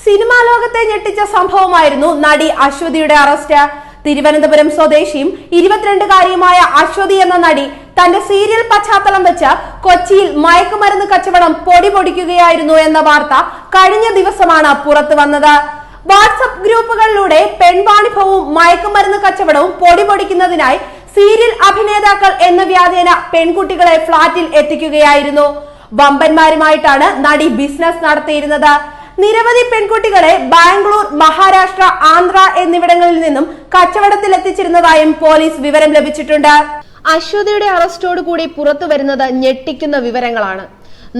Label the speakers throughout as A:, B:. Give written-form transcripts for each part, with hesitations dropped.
A: Cinema ലോകത്തെ ഞെട്ടിച്ച സംഭവമായിരുന്നു നടി അശ്വതിയുടെ അറസ്റ്റ്. തിരുവനന്തപുരം സ്വദേശിയും 22-കാരിയുമായ അശ്വതി എന്ന നടി തന്റെ സീരിയൽ പശ്ചാത്തലം വെച്ച് കൊച്ചിയിൽ മയക്കുമരുന്ന് കച്ചവടം പൊടിപൊടിക്കുകയായിരുന്നു എന്ന വാർത്ത കഴിഞ്ഞ ദിവസമാണ് പുറത്തു വന്നത്. വാട്സ്ആപ്പ് ഗ്രൂപ്പുകളിലൂടെ പെൺവാണിഭവും മയക്കുമരുന്ന് കച്ചവടവും പൊടിപൊടിക്കുന്നതിനായി സീരിയൽ അഭിനേതാക്കൾ എന്ന വ്യാജേന പെൺകുട്ടികളെ ഫ്ളാറ്റിൽ എത്തിക്കുകയായിരുന്നു. വമ്പന്മാരുമായിട്ടാണ് നടി ബിസിനസ് നടത്തിയിരുന്നത്. നിരവധി പെൺകുട്ടികളെ ബാംഗ്ലൂർ, മഹാരാഷ്ട്ര, ആന്ധ്ര എന്നിവിടങ്ങളിൽ നിന്നും കച്ചവടത്തിൽ എത്തിച്ചിരുന്നതായും പോലീസ് വിവരം ലഭിച്ചിട്ടുണ്ട്. അശ്വതിയുടെ അറസ്റ്റോടുകൂടി പുറത്തു വരുന്നത് ഞെട്ടിക്കുന്ന വിവരങ്ങളാണ്.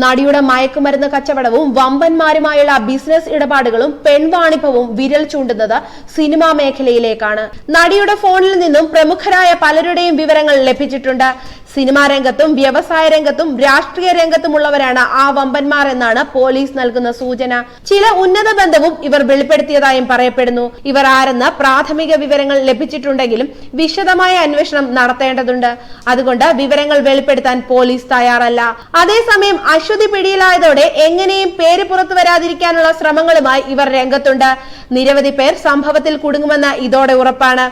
A: നടിയുടെ മയക്കുമരുന്ന് കച്ചവടവും വമ്പന്മാരുമായുള്ള ബിസിനസ് ഇടപാടുകളും പെൺവാണിഭവും വിരൽ ചൂണ്ടുന്നത് സിനിമാ മേഖലയിലേക്കാണ്. നടിയുടെ ഫോണിൽ നിന്നും പ്രമുഖരായ പലരുടെയും വിവരങ്ങൾ ലഭിച്ചിട്ടുണ്ട്. സിനിമാ രംഗത്തും വ്യവസായ രംഗത്തും രാഷ്ട്രീയ രംഗത്തുമുള്ളവരാണ് ആ വമ്പന്മാർ എന്നാണ് പോലീസ് നൽകുന്ന സൂചന. ചില ഉന്നത ബന്ധവും ഇവർ വെളിപ്പെടുത്തിയതായും പറയപ്പെടുന്നു. ഇവർ ആരെന്ന് പ്രാഥമിക വിവരങ്ങൾ ലഭിച്ചിട്ടുണ്ടെങ്കിലും വിശദമായ അന്വേഷണം നടത്തേണ്ടതുണ്ട്. അതുകൊണ്ട് വിവരങ്ങൾ വെളിപ്പെടുത്താൻ പോലീസ് തയ്യാറല്ല. അതേസമയം അശ്വതി പിടിയിലായതോടെ എങ്ങനെയും പേര് പുറത്തു വരാതിരിക്കാനുള്ള ശ്രമങ്ങളുമായി ഇവർ രംഗത്തുണ്ട്. നിരവധി പേർ സംഭവത്തിൽ കുടുങ്ങുമെന്ന് ഇതോടെ ഉറപ്പാണ്.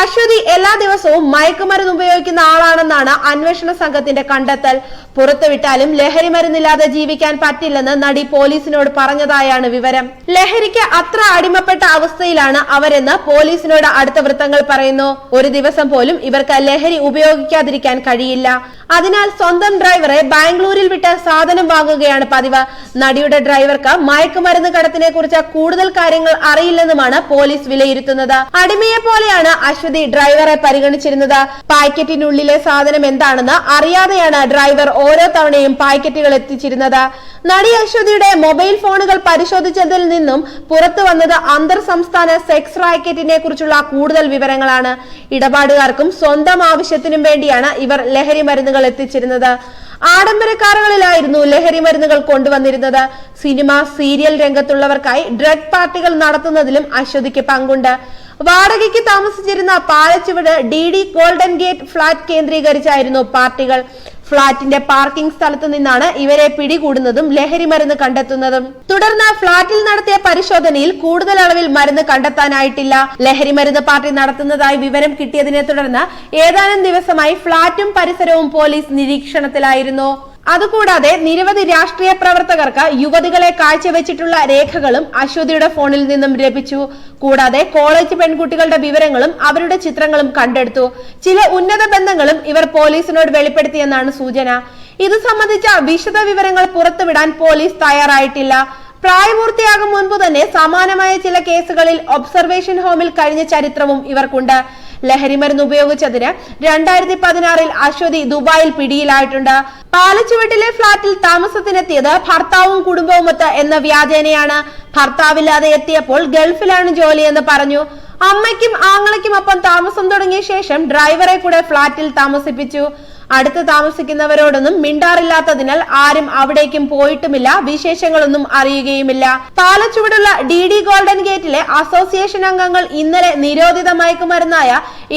A: അശ്വതി എല്ലാ ദിവസവും മയക്കുമരുന്ന് ഉപയോഗിക്കുന്ന ആളാണെന്നാണ് അന്വേഷണ സംഘത്തിന്റെ കണ്ടെത്തൽ. പുറത്തുവിട്ടാലും ലഹരി മരുന്നില്ലാതെ ജീവിക്കാൻ പറ്റില്ലെന്ന് നടി പോലീസിനോട് പറഞ്ഞതായാണ് വിവരം. ലഹരിക്ക് അത്ര അടിമപ്പെട്ട അവസ്ഥയിലാണ് അവരെന്ന് പോലീസിനോട് അടുത്ത വൃത്തങ്ങൾ പറയുന്നു. ഒരു ദിവസം പോലും ഇവർക്ക് ലഹരി ഉപയോഗിക്കാതിരിക്കാൻ കഴിയില്ല. അതിനാൽ സ്വന്തം ഡ്രൈവറെ ബാംഗ്ലൂരിൽ വിട്ട് സാധനം വാങ്ങുകയാണ് പതിവ്. നടിയുടെ ഡ്രൈവർക്ക് മയക്കുമരുന്ന് കടത്തിനെ കുറിച്ച് കൂടുതൽ കാര്യങ്ങൾ അറിയില്ലെന്നുമാണ് പോലീസ് വിലയിരുത്തുന്നത്. അടിമയെ പോലെയാണ് അശ്വതി ഡ്രൈവറെ പരിഗണിച്ചിരുന്നത്. പാക്കറ്റിനുള്ളിലെ സാധനം എന്താണെന്ന് അറിയാതെയാണ് ഡ്രൈവർ ഓരോ തവണയും പാക്കറ്റുകൾ എത്തിച്ചിരുന്നത്. നടി അശ്വതിയുടെ മൊബൈൽ ഫോണുകൾ പരിശോധിച്ചതിൽ നിന്നും പുറത്തു വന്നത് അന്തർ സംസ്ഥാന സെക്സ് റാക്കറ്റിനെ കുറിച്ചുള്ള കൂടുതൽ വിവരങ്ങളാണ്. ഇടപാടുകാർക്കും സ്വന്തം ആവശ്യത്തിനും വേണ്ടിയാണ് ഇവർ ലഹരി മരുന്നുകൾ എത്തിച്ചിരുന്നത്. ആഡംബര കാറുകളിലായിരുന്നു ലഹരി മരുന്നുകൾ കൊണ്ടുവന്നിരുന്നത്. സിനിമ, സീരിയൽ രംഗത്തുള്ളവർക്കായി ഡ്രഗ് പാർട്ടികൾ നടത്തുന്നതിലും അശ്വതിക്ക് പങ്കുണ്ട്. വാടകയ്ക്ക് താമസിച്ചിരുന്ന Palachuvadu DD golden gate flat കേന്ദ്രീകരിച്ചായിരുന്നു പാർട്ടികൾ. ഫ്ളാറ്റിന്റെ പാർക്കിംഗ് സ്ഥലത്ത് നിന്നാണ് ഇവരെ പിടികൂടുന്നതും ലഹരി മരുന്ന് കണ്ടെത്തുന്നതും. തുടർന്ന് ഫ്ളാറ്റിൽ നടത്തിയ പരിശോധനയിൽ കൂടുതൽ അളവിൽ മരുന്ന് കണ്ടെത്താനായിട്ടില്ല. ലഹരി മരുന്ന് പാർട്ടി നടത്തുന്നതായി വിവരം കിട്ടിയതിനെ തുടർന്ന് ഏതാനും ദിവസമായി ഫ്ളാറ്റും പരിസരവും പോലീസ് നിരീക്ഷണത്തിലായിരുന്നു. അതുകൂടാതെ നിരവധി രാഷ്ട്രീയ പ്രവർത്തകർക്ക് യുവതികളെ കാഴ്ചവെച്ചിട്ടുള്ള രേഖകളും അശ്വതിയുടെ ഫോണിൽ നിന്നും ലഭിച്ചു. കൂടാതെ കോളേജ് പെൺകുട്ടികളുടെ വിവരങ്ങളും അവരുടെ ചിത്രങ്ങളും കണ്ടെടുത്തു. ചില ഉന്നത ബന്ധങ്ങളും ഇവർ പോലീസിനോട് വെളിപ്പെടുത്തിയെന്നാണ് സൂചന. ഇത് സംബന്ധിച്ച വിശദ വിവരങ്ങൾ പുറത്തുവിടാൻ പോലീസ് തയ്യാറായിട്ടില്ല. പ്രായപൂർത്തിയാകും മുൻപ് തന്നെ സമാനമായ ചില കേസുകളിൽ ഒബ്സർവേഷൻ ഹോമിൽ കഴിഞ്ഞ ചരിത്രവും ഇവർക്കുണ്ട്. ലഹരിമരുന്ന് ഉപയോഗിച്ചതിന് 2016 അശ്വതി ദുബായിൽ പിടിയിലായിട്ടുണ്ട്. പാലച്ചുവട്ടിലെ ഫ്ളാറ്റിൽ താമസത്തിനെത്തിയത് ഭർത്താവും കുടുംബവുമൊത്ത് എന്ന വ്യാജേനയാണ്. ഭർത്താവില്ലാതെ എത്തിയപ്പോൾ ഗൾഫിലാണ് ജോലിയെന്ന് പറഞ്ഞു. അമ്മയ്ക്കും ആങ്ങളയ്ക്കുമൊപ്പം താമസം തുടങ്ങിയ ശേഷം ഡ്രൈവറെ കൂടെ ഫ്ളാറ്റിൽ താമസിപ്പിച്ചു. അടുത്ത് താമസിക്കുന്നവരോടൊന്നും മിണ്ടാറില്ലാത്തതിനാൽ ആരും അവിടേക്കും പോയിട്ടുമില്ല, വിശേഷങ്ങളൊന്നും അറിയുകയുമില്ല. പാലച്ചുവടുള്ള DD ഗോൾഡൻ ഗേറ്റിലെ അസോസിയേഷൻ അംഗങ്ങൾ ഇന്നലെ നിരോധിത മയക്കുമരുന്നായ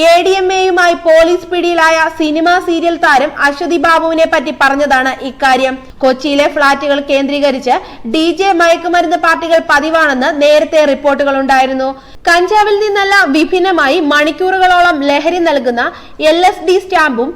A: ADMAയുമായി പോലീസ് പിടിയിലായ സിനിമ, സീരിയൽ താരം അശ്വതി ബാബുവിനെ പറ്റി പറഞ്ഞതാണ് ഇക്കാര്യം. കൊച്ചിയിലെ ഫ്ളാറ്റുകൾ കേന്ദ്രീകരിച്ച് DJ മയക്കുമരുന്ന് പാർട്ടികൾ പതിവാണെന്ന് നേരത്തെ റിപ്പോർട്ടുകൾ ഉണ്ടായിരുന്നു. കഞ്ചാവിൽ നിന്നല്ല വിഭിന്നമായി മണിക്കൂറുകളോളം ലഹരി നൽകുന്ന LSD സ്റ്റാമ്പും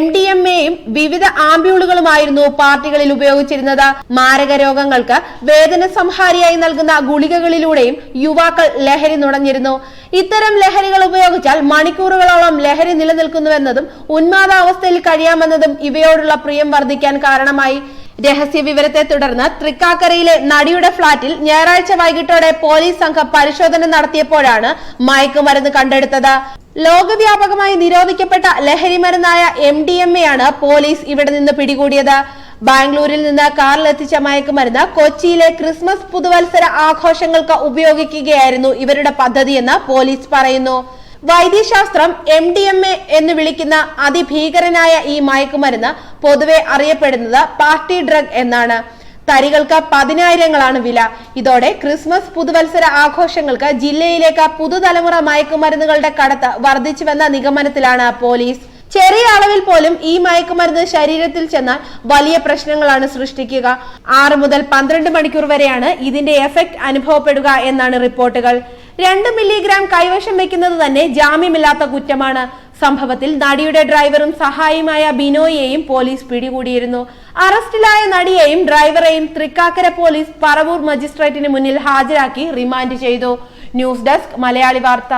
A: MDMAയും വിവിധ ആംബ്യൂളുകളുമായിരുന്നു പാർട്ടികളിൽ ഉപയോഗിച്ചിരുന്നത്. മാരക രോഗങ്ങൾക്ക് വേദന സംഹാരിയായി നൽകുന്ന ഗുളികകളിലൂടെയും യുവാക്കൾ ലഹരി നുണഞ്ഞിരുന്നു. ഇത്തരം ലഹരികൾ ഉപയോഗിച്ചാൽ മണിക്കൂറുകളോളം ലഹരി നിലനിൽക്കുന്നുവെന്നതും ഉന്മാദാവസ്ഥയിൽ കഴിയാമെന്നതും ഇവയോടുള്ള പ്രിയം വർദ്ധിക്കാൻ കാരണമായി. രഹസ്യ വിവരത്തെ തുടർന്ന് തൃക്കാക്കരയിലെ നടിയുടെ ഫ്ളാറ്റിൽ ഞായറാഴ്ച വൈകിട്ടോടെ പോലീസ് സംഘം പരിശോധന നടത്തിയപ്പോഴാണ് മയക്കുമരുന്ന് കണ്ടെടുത്തത്. ലോകവ്യാപകമായി നിരോധിക്കപ്പെട്ട ലഹരി മരുന്നായ MDMAയാണ് പോലീസ് ഇവിടെ നിന്ന് പിടികൂടിയത്. ബാംഗ്ലൂരിൽ നിന്ന് കാറിലെത്തിച്ച മയക്കുമരുന്ന് കൊച്ചിയിലെ ക്രിസ്മസ് പുതുവത്സര ആഘോഷങ്ങൾക്ക് ഉപയോഗിക്കുകയായിരുന്നു ഇവരുടെ പദ്ധതിയെന്ന് പോലീസ് പറയുന്നു. വൈദ്യശാസ്ത്രം MDMA എന്ന് വിളിക്കുന്ന അതിഭീകരനായ ഈ മയക്കുമരുന്ന് പൊതുവെ അറിയപ്പെടുന്നത് പാർട്ടി ഡ്രഗ് എന്നാണ്. തരികൾക്ക് 10,000ങ്ങളാണ് വില. ഇതോടെ ക്രിസ്മസ് പുതുവത്സര ആഘോഷങ്ങൾക്ക് ജില്ലയിലേക്ക് പുതുതലമുറ മയക്കുമരുന്നുകളുടെ കടത്ത് വർദ്ധിച്ചുവെന്ന നിഗമനത്തിലാണ് പോലീസ്. ചെറിയ അളവിൽ പോലും ഈ മയക്കുമരുന്ന് ശരീരത്തിൽ ചെന്നാൽ വലിയ പ്രശ്നങ്ങളാണ് സൃഷ്ടിക്കുക. 6 മുതൽ 12 മണിക്കൂർ വരെയാണ് ഇതിന്റെ എഫക്ട് അനുഭവപ്പെടുക എന്നാണ് റിപ്പോർട്ടുകൾ. 2 മില്ലിഗ്രാം കൈവശം വെക്കുന്നത് തന്നെ ജാമ്യമില്ലാത്ത കുറ്റമാണ്. സംഭവത്തിൽ നടിയുടെ ഡ്രൈവറും സഹായിയുമായ ബിനോയിയെയും പോലീസ് പിടികൂടിയിരുന്നു. അറസ്റ്റിലായ നടിയെയും ഡ്രൈവറെയും തൃക്കാക്കര പോലീസ് പറവൂർ മജിസ്ട്രേറ്റിന് മുന്നിൽ ഹാജരാക്കി റിമാൻഡ് ചെയ്തു. ന്യൂസ് ഡെസ്ക് മലയാളി വാർത്ത.